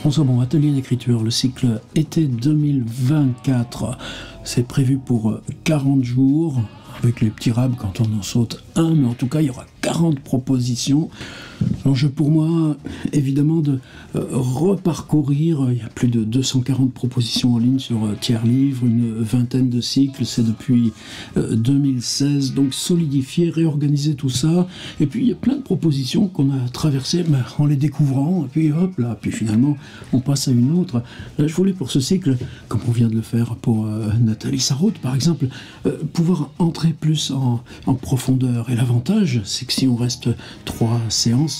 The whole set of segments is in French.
Bonsoir, bon atelier d'écriture, le cycle été 2024, c'est prévu pour 40 jours, avec les petits rabs quand on en saute un, mais en tout cas il y aura 40 propositions. L'enjeu pour moi, évidemment, de reparcourir, il y a plus de 240 propositions en ligne sur Tiers Livre, une vingtaine de cycles, c'est depuis 2016, donc solidifier, réorganiser tout ça, et puis il y a plein de propositions qu'on a traversées en les découvrant, et puis hop là, puis finalement on passe à une autre. Là, je voulais pour ce cycle, comme on vient de le faire pour Nathalie Sarraute par exemple, pouvoir entrer plus en profondeur, et l'avantage c'est que si on reste 3 séances,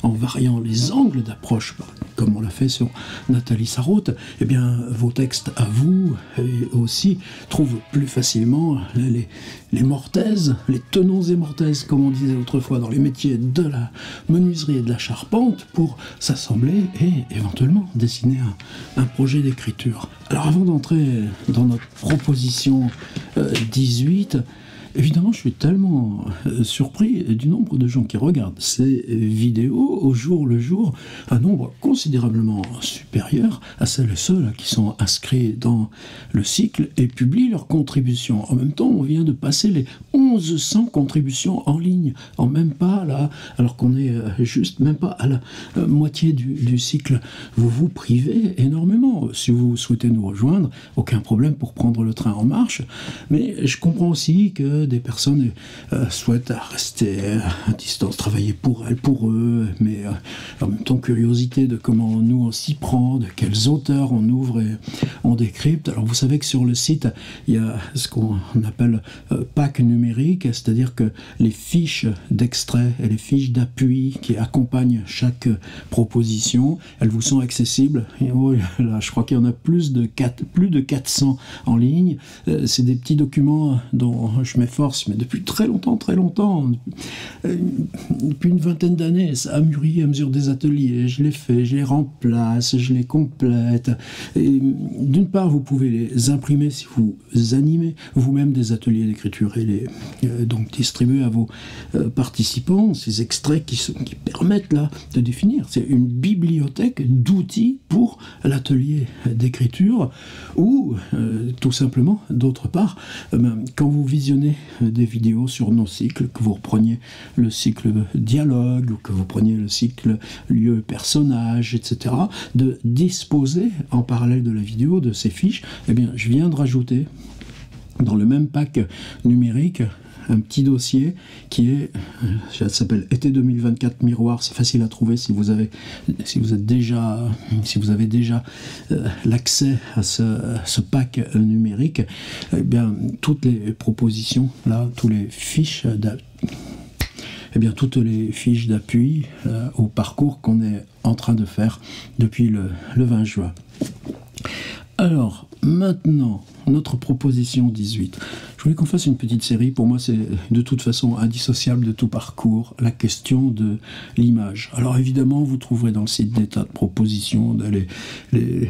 en variant les angles d'approche, comme on l'a fait sur Nathalie Sarraute, eh bien, vos textes à vous aussi trouvent plus facilement les mortaises, les tenons et mortaises, comme on disait autrefois dans les métiers de la menuiserie et de la charpente, pour s'assembler et éventuellement dessiner un projet d'écriture. Alors avant d'entrer dans notre proposition 18, évidemment, je suis tellement surpris du nombre de gens qui regardent ces vidéos au jour le jour, un nombre considérablement supérieur à celles et ceux qui sont inscrits dans le cycle et publient leurs contributions. En même temps, on vient de passer les 1100 contributions en ligne, en même pas là, alors qu'on est juste même pas à la moitié du cycle. Vous vous privez énormément. Si vous souhaitez nous rejoindre, aucun problème pour prendre le train en marche, mais je comprends aussi que des personnes souhaitent rester à distance, travailler pour elles, pour eux, mais en même temps curiosité de comment nous on s'y prend, de quels auteurs on ouvre et on décrypte. Alors vous savez que sur le site il y a ce qu'on appelle pack numérique, c'est-à-dire que les fiches d'extrait et les fiches d'appui qui accompagnent chaque proposition, elles vous sont accessibles. Et oh là, je crois qu'il y en a plus de 400 en ligne. C'est des petits documents dont je m'efforce, mais depuis très longtemps, depuis une vingtaine d'années, ça a mûri à mesure des ateliers, je les fais, je les remplace, je les complète. Et d'une part, vous pouvez les imprimer si vous animez vous-même des ateliers d'écriture et les donc distribuer à vos participants, ces extraits qui permettent là de définir. C'est une bibliothèque d'outils pour l'atelier d'écriture, ou tout simplement, d'autre part, quand vous visionnez des vidéos sur nos cycles, que vous repreniez le cycle dialogue, ou que vous preniez le cycle lieu personnage, etc., de disposer en parallèle de la vidéo de ces fiches. Eh bien, je viens de rajouter dans le même pack numérique un petit dossier qui est, ça s'appelle Été 2024 Miroir. C'est facile à trouver si vous avez déjà l'accès à ce pack numérique. Eh bien, toutes les propositions là, toutes les fiches d'appui au parcours qu'on est en train de faire depuis le 20 juin. Alors, maintenant, notre proposition 18. Je voulais qu'on fasse une petite série. Pour moi, c'est de toute façon indissociable de tout parcours, la question de l'image. Alors évidemment, vous trouverez dans le site des tas de propositions, les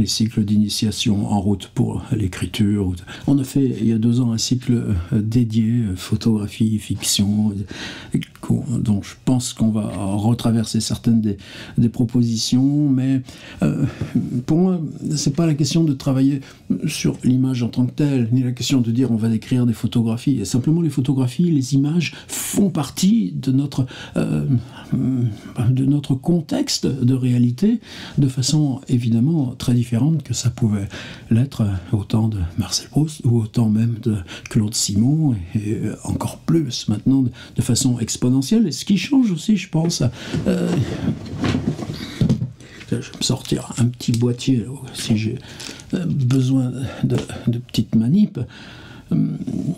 cycles d'initiation en route pour l'écriture. On a fait il y a 2 ans un cycle dédié photographie, fiction, dont je pense qu'on va retraverser certaines des propositions, mais pour moi, c'est pas la question de travailler sur l'image en tant que telle, ni la question de dire on va décrire des photographies. Et simplement, les photographies, les images font partie de notre contexte de réalité, de façon évidemment très différente que ça pouvait l'être au temps de Marcel Proust ou au temps même de Claude Simon, et encore plus maintenant de façon exponentielle. Et ce qui change aussi, je pense, je vais me sortir un petit boîtier si j'ai besoin de petites manips,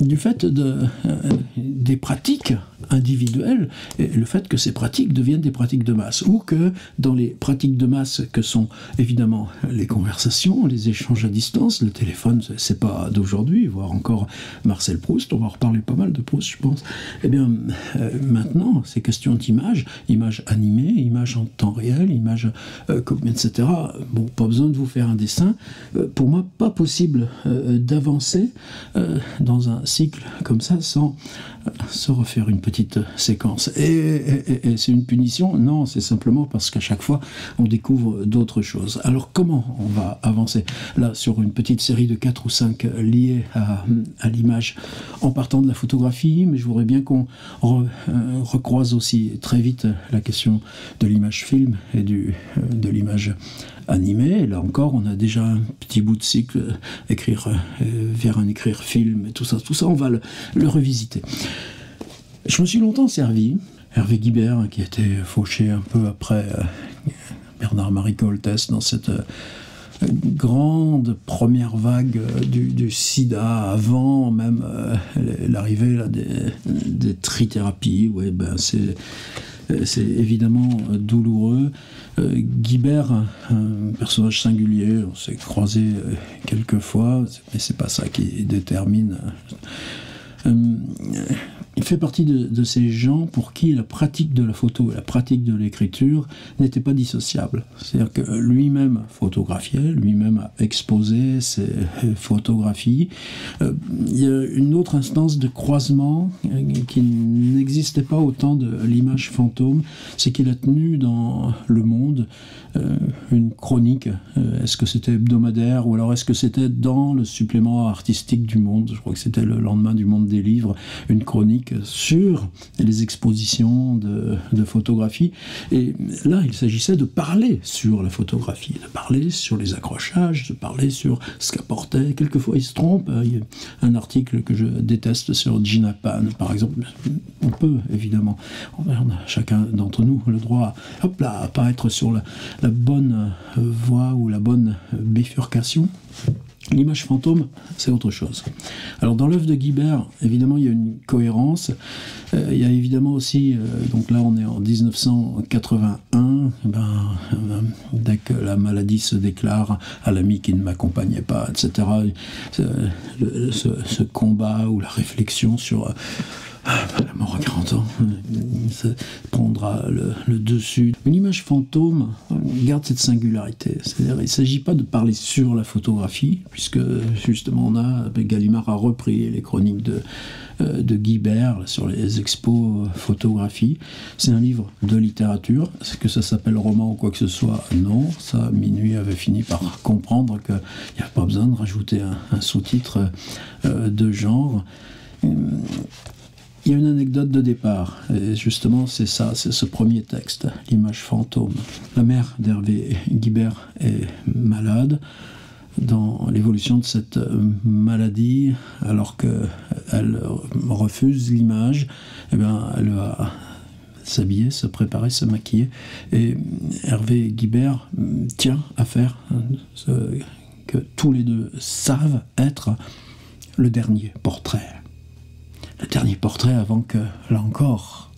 du fait des pratiques individuelles, et le fait que ces pratiques deviennent des pratiques de masse, ou que dans les pratiques de masse que sont évidemment les conversations, les échanges à distance, le téléphone, c'est pas d'aujourd'hui, voire encore Marcel Proust, on va en reparler pas mal de Proust, je pense. Eh bien, maintenant, ces questions d'image, images animées, images en temps réel, images, etc. Bon, pas besoin de vous faire un dessin. Pour moi, pas possible d'avancer dans un cycle comme ça sans se refaire une petite séquence. Et c'est une punition? Non, c'est simplement parce qu'à chaque fois, on découvre d'autres choses. Alors comment on va avancer? Là, sur une petite série de 4 ou 5 liées à l'image, en partant de la photographie, mais je voudrais bien qu'on recroise aussi très vite la question de l'image film et de l'image animée. Et là encore, on a déjà un petit bout de cycle, vers un écrire film, et tout ça, on va le revisiter. Je me suis longtemps servi, Hervé Guibert, qui a été fauché un peu après Bernard-Marie Coltès dans cette grande première vague du sida, avant même l'arrivée là, des trithérapies. Ouais, ben c'est évidemment douloureux. Guibert, un personnage singulier, on s'est croisé quelques fois, mais c'est pas ça qui détermine. Il fait partie de ces gens pour qui la pratique de la photo et la pratique de l'écriture n'étaient pas dissociables. C'est-à-dire que lui-même photographiait, lui-même a exposé ses photographies. Il y a une autre instance de croisement qui n'existait pas au temps de l'image fantôme, c'est qu'il a tenu dans Le Monde une chronique. Est-ce que c'était hebdomadaire ou alors est-ce que c'était dans le supplément artistique du Monde? Je crois que c'était le lendemain du Monde des Livres, une chronique sur les expositions de photographie. Et là, il s'agissait de parler sur la photographie, de parler sur les accrochages, de parler sur ce qu'apportait. Quelquefois, il se trompe. Il y a un article que je déteste sur Gina Pan, par exemple. On peut, évidemment. On a chacun d'entre nous le droit à apparaître sur la bonne voie ou la bonne bifurcation. L'image fantôme, c'est autre chose. Alors dans l'œuvre de Guibert, évidemment, il y a une cohérence. Il y a évidemment aussi, donc là on est en 1981, dès que la maladie se déclare à l'ami qui ne m'accompagnait pas, etc. Ce combat ou la réflexion sur la mort à 40 ans, ça prendra le dessus. Une image fantôme garde cette singularité. C'est-à-dire, il ne s'agit pas de parler sur la photographie, puisque justement Gallimard a repris les chroniques de Guibert sur les expos photographie. C'est un livre de littérature. Est-ce que ça s'appelle roman ou quoi que ce soit? Non. Ça, Minuit avait fini par comprendre qu'il n'y a pas besoin de rajouter un sous-titre de genre. Il y a une anecdote de départ, et justement c'est ça, c'est ce premier texte, l'image fantôme. La mère d'Hervé Guibert est malade. Dans l'évolution de cette maladie, alors qu'elle refuse l'image, eh bien, elle va s'habiller, se préparer, se maquiller, et Hervé Guibert tient à faire ce que tous les deux savent être le dernier portrait. Le dernier portrait avant que, là encore,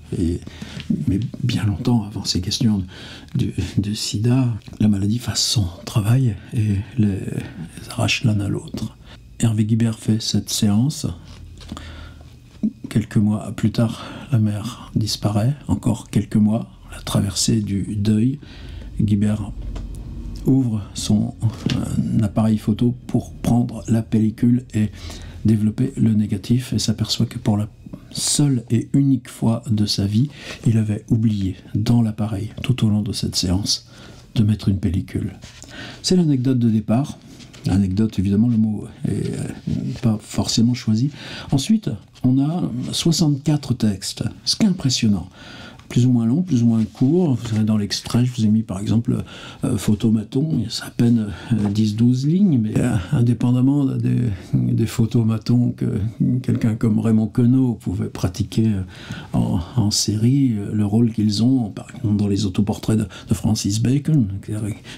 mais bien longtemps avant ces questions de sida, la maladie fasse son travail et les arrache l'un à l'autre. Hervé Guibert fait cette séance. Quelques mois plus tard, la mère disparaît. Encore quelques mois, la traversée du deuil. Guibert ouvre son appareil photo pour prendre la pellicule et développer le négatif, et s'aperçoit que pour la seule et unique fois de sa vie, il avait oublié dans l'appareil, tout au long de cette séance, de mettre une pellicule. C'est l'anecdote de départ. Anecdote, évidemment, le mot est pas forcément choisi. Ensuite, on a 64 textes, ce qui est impressionnant. Plus ou moins long, plus ou moins court. Vous savez, dans l'extrait, je vous ai mis par exemple photomaton, c'est à peine 10-12 lignes, mais indépendamment des photomatons que quelqu'un comme Raymond Queneau pouvait pratiquer en série, le rôle qu'ils ont, par exemple dans les autoportraits de Francis Bacon.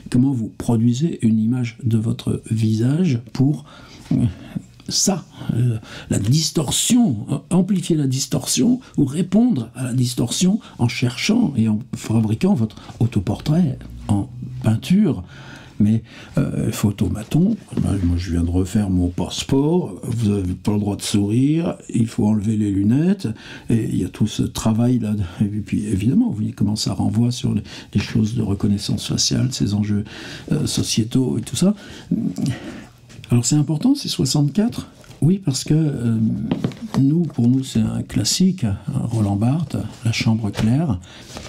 Comment vous produisez une image de votre visage pour ça, la distorsion, amplifier la distorsion ou répondre à la distorsion en cherchant et en fabriquant votre autoportrait en peinture. Mais photomaton, moi je viens de refaire mon passeport, vous n'avez pas le droit de sourire, il faut enlever les lunettes, et il y a tout ce travail-là. Et puis évidemment, vous voyez comment ça renvoie sur les choses de reconnaissance faciale, ces enjeux sociétaux et tout ça. Alors c'est important, ces 64. Oui, parce que pour nous, c'est un classique, Roland Barthes, La Chambre claire.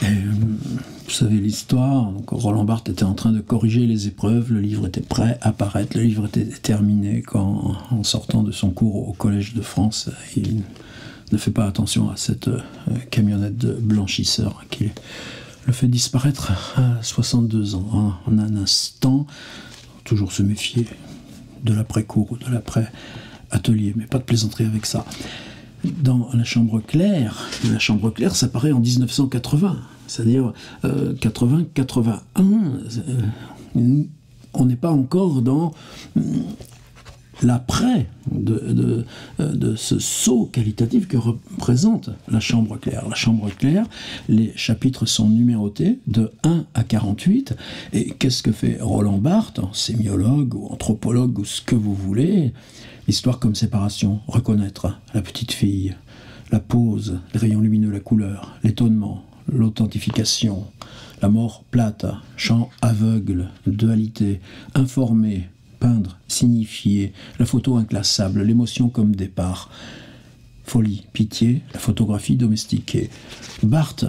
Et, vous savez l'histoire, donc Roland Barthes était en train de corriger les épreuves, le livre était prêt à paraître, le livre était terminé quand, en sortant de son cours au Collège de France, il ne fait pas attention à cette camionnette de blanchisseur qui le fait disparaître à 62 ans. En un instant, toujours se méfier de l'après-cours ou de l'après-atelier, mais pas de plaisanterie avec ça. Dans La Chambre claire, ça paraît en 1980, c'est-à-dire 80-81. On n'est pas encore dans l'après de ce saut qualitatif que représente La Chambre claire. La Chambre claire, les chapitres sont numérotés de 1 à 48. Et qu'est-ce que fait Roland Barthes, sémiologue ou anthropologue ou ce que vous voulez? Histoire comme séparation, reconnaître la petite fille, la pose, les rayons lumineux, la couleur, l'étonnement, l'authentification, la mort plate, champ aveugle, dualité, informer, peindre, signifier, la photo inclassable, l'émotion comme départ, folie, pitié, la photographie domestiquée. Barthes,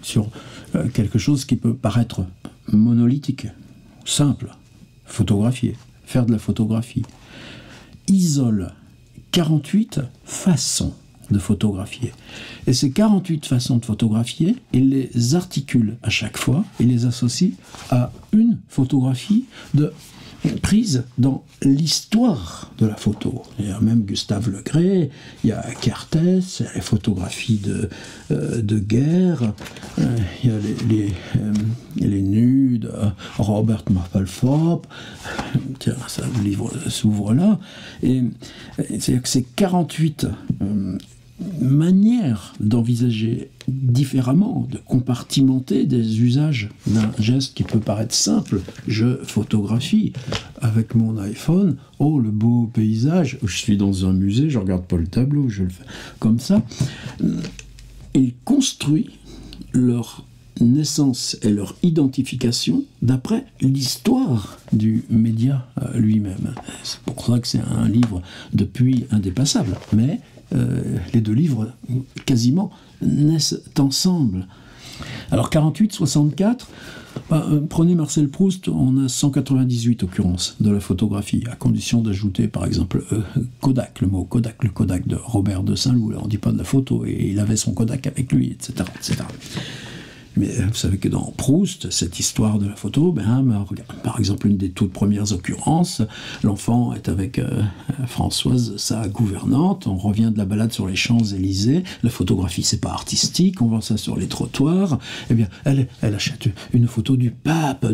sur quelque chose qui peut paraître monolithique, simple, photographier, faire de la photographie, isole 48 façons de photographier. Et ces 48 façons de photographier, il les articule à chaque fois, il les associe à une photographie prise dans l'histoire de la photo. Il y a même Gustave Le Gray, il y a Kertész, il y a les photographies de guerre, il y a les nus de Robert Mapplethorpe. Tiens, ça, le livre s'ouvre là. Et c'est-à-dire que ces 48 manière d'envisager différemment, de compartimenter des usages d'un geste qui peut paraître simple. Je photographie avec mon iPhone, oh le beau paysage, je suis dans un musée, je regarde pas le tableau, je le fais comme ça. Il construit leur naissance et leur identification d'après l'histoire du média lui-même. C'est pour ça que c'est un livre depuis indépassable, mais les deux livres quasiment naissent ensemble. Alors 48-64, prenez Marcel Proust, on a 198 occurrences de la photographie, à condition d'ajouter par exemple Kodak, le mot Kodak, le Kodak de Robert de Saint-Loup, on ne dit pas de la photo, et il avait son Kodak avec lui, etc. etc. Mais vous savez que dans Proust, cette histoire de la photo, par exemple, une des toutes premières occurrences, l'enfant est avec Françoise, sa gouvernante, on revient de la balade sur les Champs-Élysées, la photographie c'est pas artistique, on voit ça sur les trottoirs, eh bien elle achète une photo du pape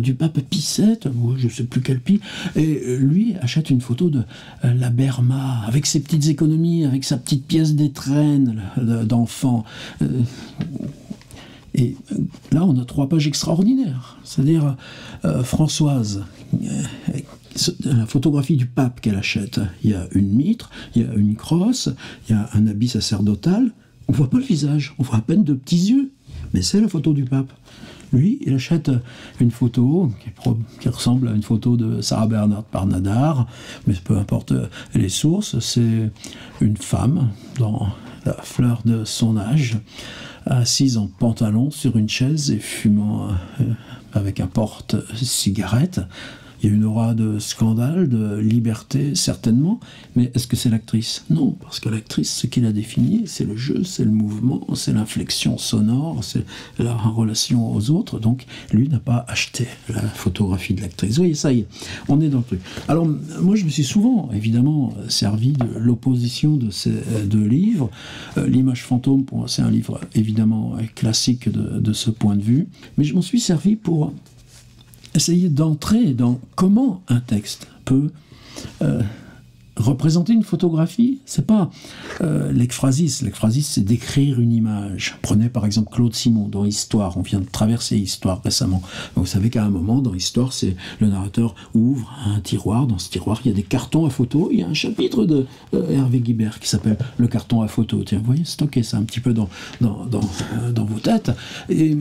Pie VII, je sais plus quel Pie, et lui achète une photo de la Berma, avec ses petites économies, avec sa petite pièce d'étrenne d'enfant. Et là, on a 3 pages extraordinaires. C'est-à-dire, Françoise, la photographie du pape qu'elle achète, il y a une mitre, il y a une crosse, il y a un habit sacerdotal. On ne voit pas le visage, on voit à peine 2 petits yeux. Mais c'est la photo du pape. Lui, il achète une photo qui ressemble à une photo de Sarah Bernhardt Parnadar, mais peu importe les sources, c'est une femme dans la fleur de son âge, assise en pantalon sur une chaise et fumant avec un porte-cigarette. Il y a une aura de scandale, de liberté, certainement, mais est-ce que c'est l'actrice? Non, parce que l'actrice, ce qu'il a défini, c'est le jeu, c'est le mouvement, c'est l'inflexion sonore, c'est la relation aux autres, donc lui n'a pas acheté la photographie de l'actrice. Vous voyez, ça y est, on est dans le truc. Alors, moi, je me suis souvent, évidemment, servi de l'opposition de ces 2 livres. L'image fantôme, pour moi, c'est un livre, évidemment, classique de ce point de vue, mais je m'en suis servi pour essayer d'entrer dans comment un texte peut représenter une photographie. C'est pas l'ekphrasis. L'ekphrasis, c'est d'écrire une image. Prenez par exemple Claude Simon dans Histoire. On vient de traverser Histoire récemment. Vous savez qu'à un moment, dans Histoire, c'est le narrateur ouvre un tiroir. Dans ce tiroir, il y a des cartons à photos. Il y a un chapitre de Hervé Guibert qui s'appelle Le carton à photos. Tiens, vous voyez, stockez ça un petit peu dans vos têtes. Et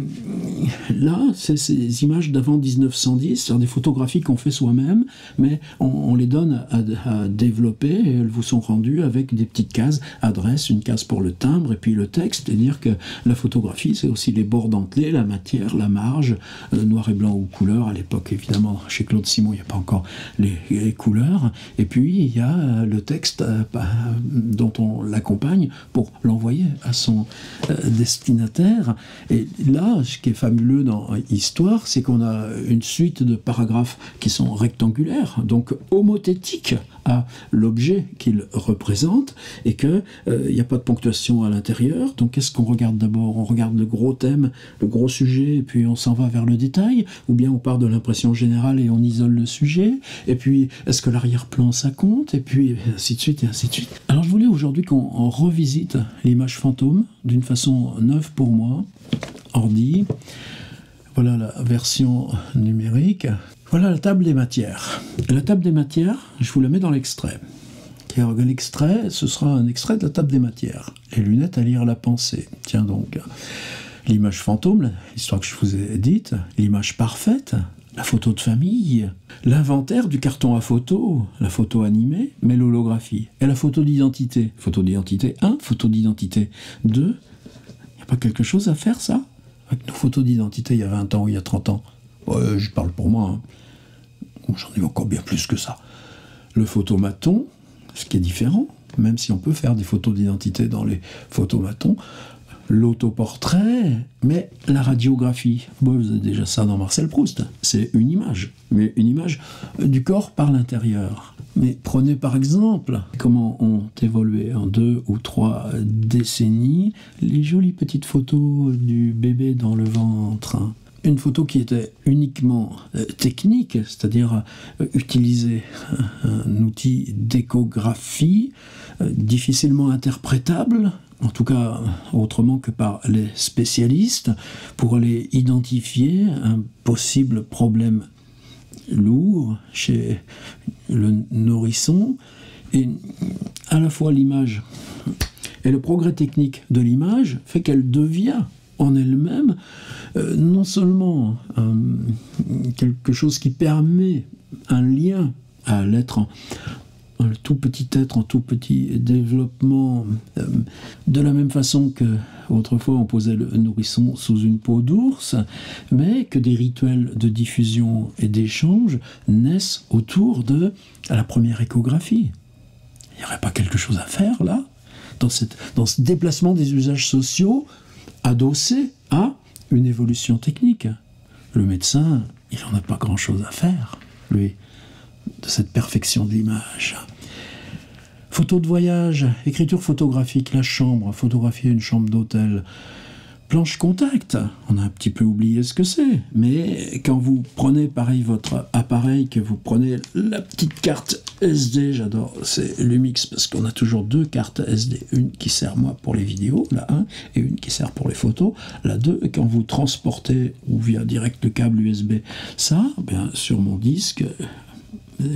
là, c'est ces images d'avant 1910, c'est des photographies qu'on fait soi-même, mais on les donne à développer enveloppées et elles vous sont rendues avec des petites cases, adresse, une case pour le timbre et puis le texte, et dire que la photographie c'est aussi les bords dentelés, la matière, la marge, noir et blanc ou couleur. À l'époque évidemment chez Claude Simon il n'y a pas encore les couleurs, et puis il y a le texte dont on l'accompagne pour l'envoyer à son destinataire. Et là, ce qui est fabuleux dans Histoire, c'est qu'on a une suite de paragraphes qui sont rectangulaires, donc homothétiques à l'objet qu'il représente, et qu'il n'y a pas de ponctuation à l'intérieur. Donc qu'est-ce qu'on regarde d'abord? On regarde le gros thème, le gros sujet, et puis on s'en va vers le détail, ou bien on part de l'impression générale et on isole le sujet, et puis est-ce que l'arrière-plan ça compte, et puis ainsi de suite et ainsi de suite. Alors je voulais aujourd'hui qu'on revisite l'image fantôme d'une façon neuve pour moi, ordi. Voilà la version numérique. Voilà la table des matières. Et la table des matières, je vous la mets dans l'extrait. L'extrait, ce sera un extrait de la table des matières. Les lunettes à lire la pensée. Tiens donc, l'image fantôme, l'histoire que je vous ai dite, l'image parfaite, la photo de famille, l'inventaire du carton à photo, la photo animée, mais l'holographie. Et la photo d'identité. Photo d'identité 1, photo d'identité 2. Il n'y a pas quelque chose à faire, ça? Avec nos photos d'identité il y a 20 ans ou il y a 30 ans. Je parle pour moi. Hein. J'en ai encore bien plus que ça. Le photomaton, ce qui est différent, même si on peut faire des photos d'identité dans les photomatons. L'autoportrait, mais la radiographie. Bon, vous avez déjà ça dans Marcel Proust. C'est une image, mais une image du corps par l'intérieur. Mais prenez par exemple comment ont évolué en 2 ou 3 décennies les jolies petites photos du bébé dans le ventre. Une photo qui était uniquement technique, c'est-à-dire utiliser un outil d'échographie difficilement interprétable, en tout cas autrement que par les spécialistes, pour aller identifier un possible problème lourd chez le nourrisson. Et à la fois l'image et le progrès technique de l'image fait qu'elle devient en elle-même non seulement quelque chose qui permet un lien à l'être, un tout petit être en tout petit développement, de la même façon que autrefois on posait le nourrisson sous une peau d'ours, mais que des rituels de diffusion et d'échange naissent autour de la première échographie. Il n'y aurait pas quelque chose à faire là, dans ce déplacement des usages sociaux adossé à une évolution technique. Le médecin, il n'en a pas grand-chose à faire, lui, de cette perfection de l'image. Photo de voyage, écriture photographique, la chambre, photographier une chambre d'hôtel, planche contact, on a un petit peu oublié ce que c'est, mais quand vous prenez pareil votre appareil, que vous prenez la petite carte SD, j'adore, c'est Lumix parce qu'on a toujours 2 cartes SD, une qui sert moi pour les vidéos, la 1, et une qui sert pour les photos, la 2, quand vous transportez ou via direct le câble USB, ça, bien sur mon disque,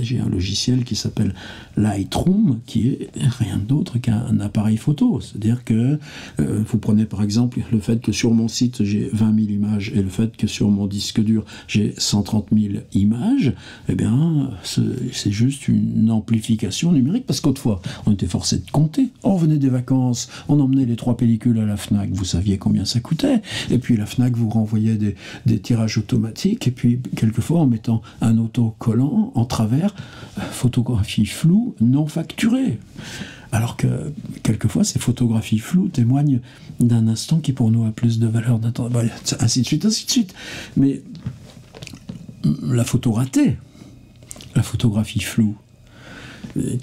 j'ai un logiciel qui s'appelle Lightroom, qui est rien d'autre qu'un appareil photo. C'est-à-dire que vous prenez par exemple le fait que sur mon site j'ai 20 000 images et le fait que sur mon disque dur j'ai 130 000 images, eh bien c'est juste une amplification numérique, parce qu'autrefois on était forcé de compter. On revenait des vacances, on emmenait les 3 pellicules à la Fnac, vous saviez combien ça coûtait, et puis la Fnac vous renvoyait des tirages automatiques, et puis quelquefois en mettant un autocollant en travers, photographie floue non facturée. Alors que quelquefois ces photographies floues témoignent d'un instant qui pour nous a plus de valeur d'attente, ainsi de suite, ainsi de suite. Mais la photo ratée, la photographie floue,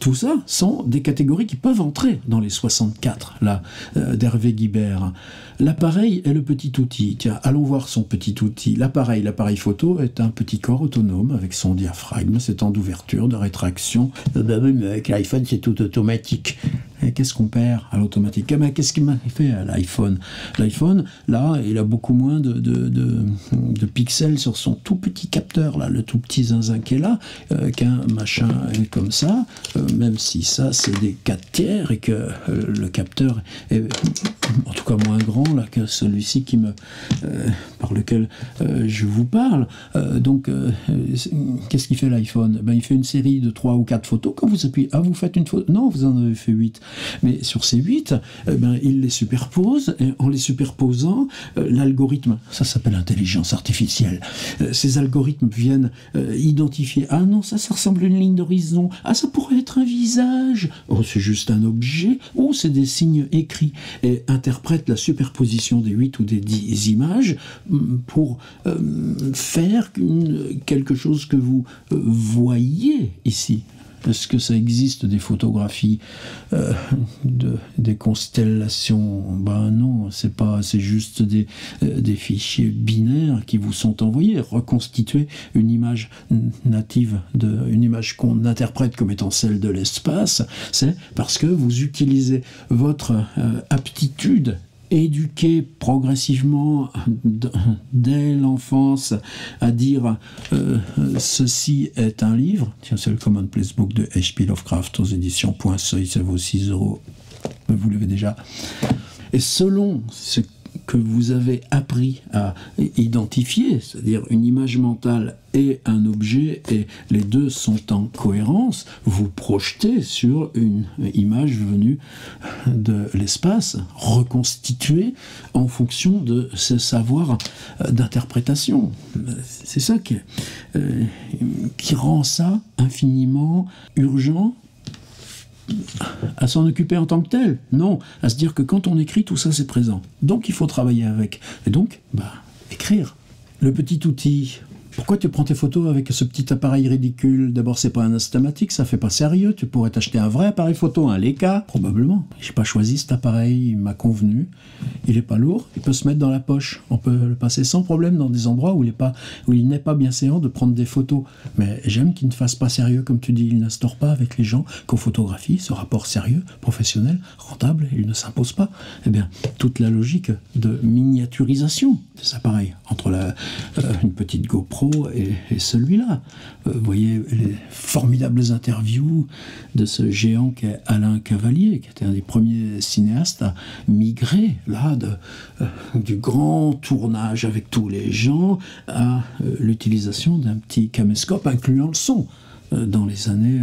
tout ça sont des catégories qui peuvent entrer dans les 64 là, d'Hervé Guibert. L'appareil est le petit outil. Tiens, allons voir son petit outil. L'appareil photo est un petit corps autonome avec son diaphragme, ses temps d'ouverture, de rétraction. Avec l'iPhone, c'est tout automatique. Et qu'est-ce qu'on perd à l'automatique? Eh ben, qu'est-ce qu'il m'a fait à l'iPhone? L'iPhone, là, il a beaucoup moins de pixels sur son tout petit capteur, là, le tout petit zinzin qui est là, qu'un machin comme ça, même si ça, c'est des 4 tiers et que le capteur est en tout cas moins grand là, que celui-ci par lequel je vous parle. Donc, qu'est-ce qu'il fait l'iPhone? Ben, il fait une série de 3 ou 4 photos. Quand vous appuyez, vous faites une photo. Non, vous en avez fait 8. Mais sur ces 8, ben, il les superpose. Et en les superposant, l'algorithme, ça s'appelle intelligence artificielle. Ces algorithmes viennent identifier. Ah non, ça ressemble à une ligne d'horizon. Ah, ça pourrait être un visage. Oh, c'est juste un objet. Oh, c'est des signes écrits. Et interprète la superposition des 8 ou des 10 images pour faire quelque chose que vous voyez ici. Est-ce que ça existe des photographies des constellations? Ben non, c'est juste des fichiers binaires qui vous sont envoyés. Reconstituer une image native, une image qu'on interprète comme étant celle de l'espace, c'est parce que vous utilisez votre aptitude éduquer progressivement dès l'enfance à dire ceci est un livre. Tiens, c'est le Commonplace Book de H.P. Lovecraft aux éditions Point Seuil, ça vaut 6 €. Vous l'avez déjà. Et selon ce que vous avez appris à identifier, c'est-à-dire une image mentale et un objet, et les deux sont en cohérence, vous projetez sur une image venue de l'espace, reconstituée en fonction de ce savoir d'interprétation. C'est ça qui rend ça infiniment urgent à s'en occuper en tant que tel. Non, à se dire que quand on écrit, tout ça c'est présent. Donc il faut travailler avec. Et donc, écrire. Le petit outil. Pourquoi tu prends tes photos avec ce petit appareil ridicule? D'abord, c'est pas un instamatique, ça fait pas sérieux. Tu pourrais t'acheter un vrai appareil photo, un Leica. Probablement. J'ai pas choisi cet appareil, il m'a convenu. Il est pas lourd, il peut se mettre dans la poche. On peut le passer sans problème dans des endroits où il n'est pas bien séant de prendre des photos. Mais j'aime qu'il ne fasse pas sérieux, comme tu dis, il n'instaure pas avec les gens qu'aux photographies, ce rapport sérieux, professionnel, rentable, il ne s'impose pas. Eh bien, toute la logique de miniaturisation de cet appareil, entre une petite GoPro et celui-là. Vous voyez les formidables interviews de ce géant qu'est Alain Cavalier, qui était un des premiers cinéastes à migrer là du grand tournage avec tous les gens à l'utilisation d'un petit caméscope incluant le son dans les années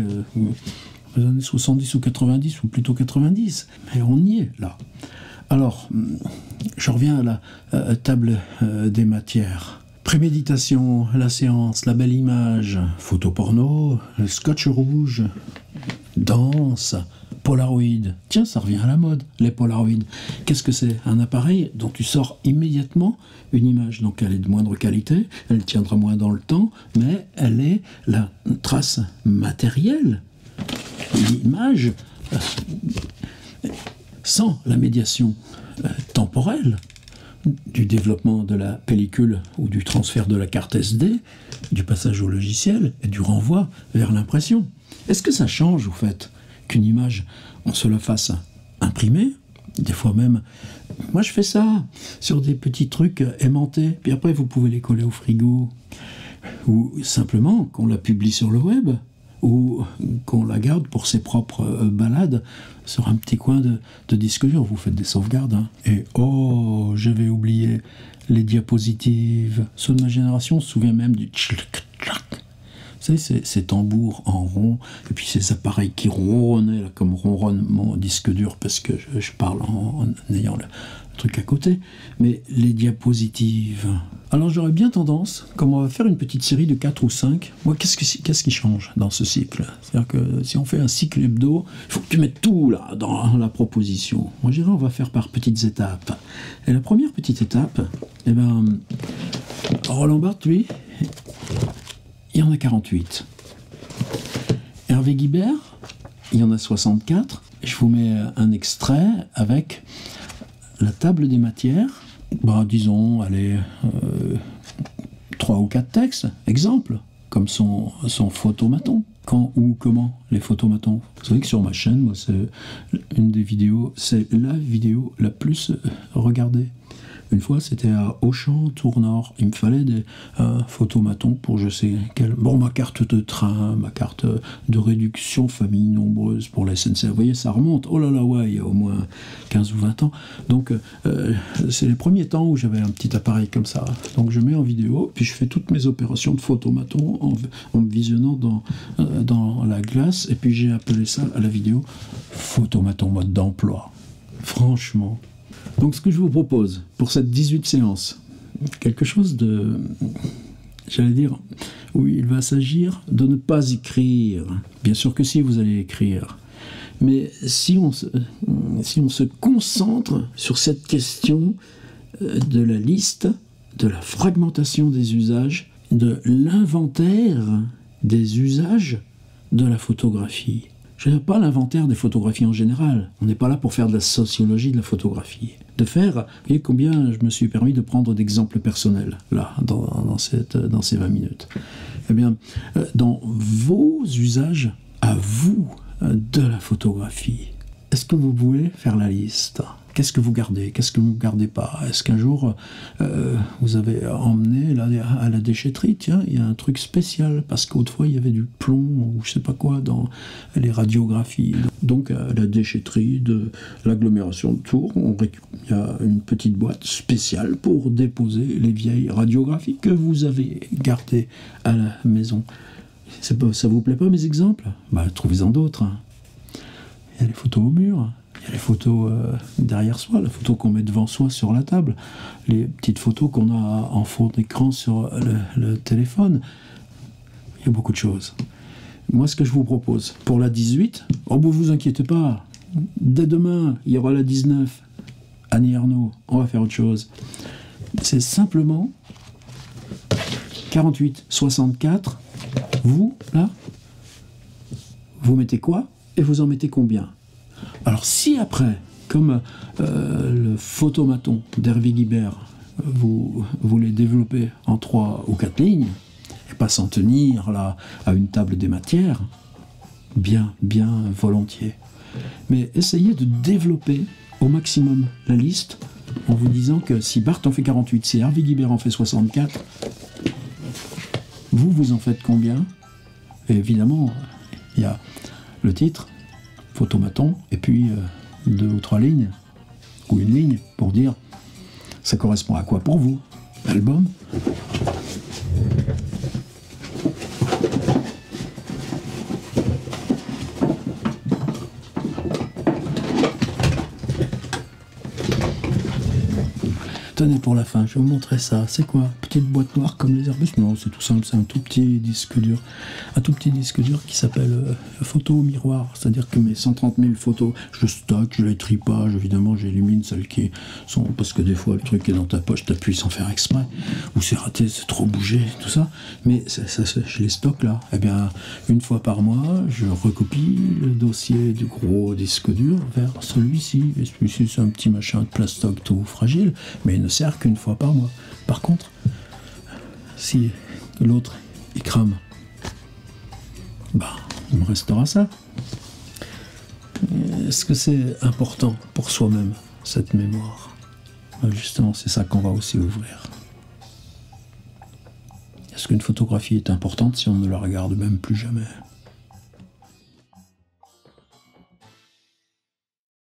70 ou 90, ou plutôt 90. Mais on y est là. Alors, je reviens à la table des matières. Préméditation, la séance, la belle image, photo porno, le scotch rouge, danse, Polaroid. Tiens, ça revient à la mode, les Polaroid. Qu'est-ce que c'est? Un appareil dont tu sors immédiatement une image. Donc elle est de moindre qualité, elle tiendra moins dans le temps, mais elle est la trace matérielle. L'image, sans la médiation temporelle, du développement de la pellicule ou du transfert de la carte SD, du passage au logiciel et du renvoi vers l'impression. Est-ce que ça change au fait qu'une image, on se la fasse imprimer? Des fois même, moi je fais ça sur des petits trucs aimantés, puis après vous pouvez les coller au frigo, ou simplement qu'on la publie sur le web, ou qu'on la garde pour ses propres balades sur un petit coin de disque dur. Vous faites des sauvegardes, hein. Et oh, j'avais oublié les diapositives. Ceux de ma génération se souviennent même du tchlik-tchak. Vous savez, ces tambours en rond, et puis ces appareils qui ronronnaient, là, comme ronronne mon disque dur, parce que je parle en ayant le truc à côté. Mais les diapositives... Alors j'aurais bien tendance, comme on va faire une petite série de 4 ou 5, moi qu'est-ce qui change dans ce cycle? C'est-à-dire que si on fait un cycle hebdo, il faut que tu mettes tout là dans la proposition. Moi je dirais on va faire par petites étapes. Et la première petite étape, eh ben, Roland Barthes, lui, il y en a 48. Hervé Guibert, il y en a 64. Je vous mets un extrait avec la table des matières. Disons, allez, 3 ou 4 textes, exemple, comme son photomaton. quand, où, comment les photomatons. Vous savez que sur ma chaîne, moi, c'est une des vidéos, c'est la vidéo la plus regardée. Une fois, c'était à Auchan, Tour Nord. Il me fallait des photomatons pour je sais quel... Bon, ma carte de train, ma carte de réduction famille nombreuse pour la SNCF. Vous voyez, ça remonte. Oh là là, ouais, il y a au moins 15 ou 20 ans. Donc, c'est les premiers temps où j'avais un petit appareil comme ça. Donc, je mets en vidéo, puis je fais toutes mes opérations de photomaton en me visionnant dans la glace. Et puis, j'ai appelé ça à la vidéo photomaton mode d'emploi. Franchement. Donc ce que je vous propose pour cette 18 séance, quelque chose de, j'allais dire, où il va s'agir de ne pas écrire. Bien sûr que si, vous allez écrire. Mais si on se concentre sur cette question de la liste, de la fragmentation des usages, de l'inventaire des usages de la photographie. Je n'ai pas l'inventaire des photographies en général. On n'est pas là pour faire de la sociologie de la photographie. Vous voyez combien je me suis permis de prendre d'exemples personnels, là, dans ces 20 minutes. Eh bien, dans vos usages, à vous, de la photographie, est-ce que vous pouvez faire la liste ? Qu'est-ce que vous gardez ? Qu'est-ce que vous ne gardez pas ? Est-ce qu'un jour, vous avez emmené à la déchetterie ? Tiens, il y a un truc spécial, parce qu'autrefois, il y avait du plomb, ou je ne sais pas quoi, dans les radiographies. Donc, à la déchetterie de l'agglomération de Tours, il y a une petite boîte spéciale pour déposer les vieilles radiographies que vous avez gardées à la maison. Ça vous plaît pas, mes exemples ? Bah, trouvez-en d'autres. Hein. Il y a les photos au mur. Il y a les photos derrière soi, la photo qu'on met devant soi sur la table, les petites photos qu'on a en fond d'écran sur le téléphone. Il y a beaucoup de choses. Moi, ce que je vous propose, pour la 18, oh, vous inquiétez pas, dès demain, il y aura la 19, Annie Ernaux, on va faire autre chose. C'est simplement 48, 64, vous, là, vous mettez quoi et vous en mettez combien ? Alors si après, comme le photomaton d'Hervé Guibert, vous voulez développer en 3 ou 4 lignes, et pas s'en tenir là à une table des matières, bien volontiers. Mais essayez de développer au maximum la liste en vous disant que si Barthes en fait 48, si Hervé Guibert en fait 64, vous en faites combien ? Et évidemment, il y a le titre, photomaton, et puis 2 ou 3 lignes, ou une ligne, pour dire ça correspond à quoi pour vous ? Album ? Tenez pour la fin, je vais vous montrer ça. C'est quoi ? Petite boîte noire comme les Airbus ? Non, c'est tout simple, c'est un tout petit disque dur. Un tout petit disque dur qui s'appelle photo au miroir. C'est-à-dire que mes 130 000 photos, je stocke, je les trie pas. Évidemment, j'élimine celles qui sont... Parce que des fois, le truc est dans ta poche, t'appuies sans faire exprès. Ou c'est raté, c'est trop bougé, tout ça. Mais je les stocke là. Eh bien, une fois par mois, je recopie le dossier du gros disque dur vers celui-ci. Et celui-ci, c'est un petit machin de plastoc tout fragile, mais il ne sert qu'une fois par mois. Par contre, si l'autre il crame, bah, il me restera ça. Est-ce que c'est important pour soi-même, cette mémoire ? Justement, c'est ça qu'on va aussi ouvrir. Est-ce qu'une photographie est importante si on ne la regarde même plus jamais ?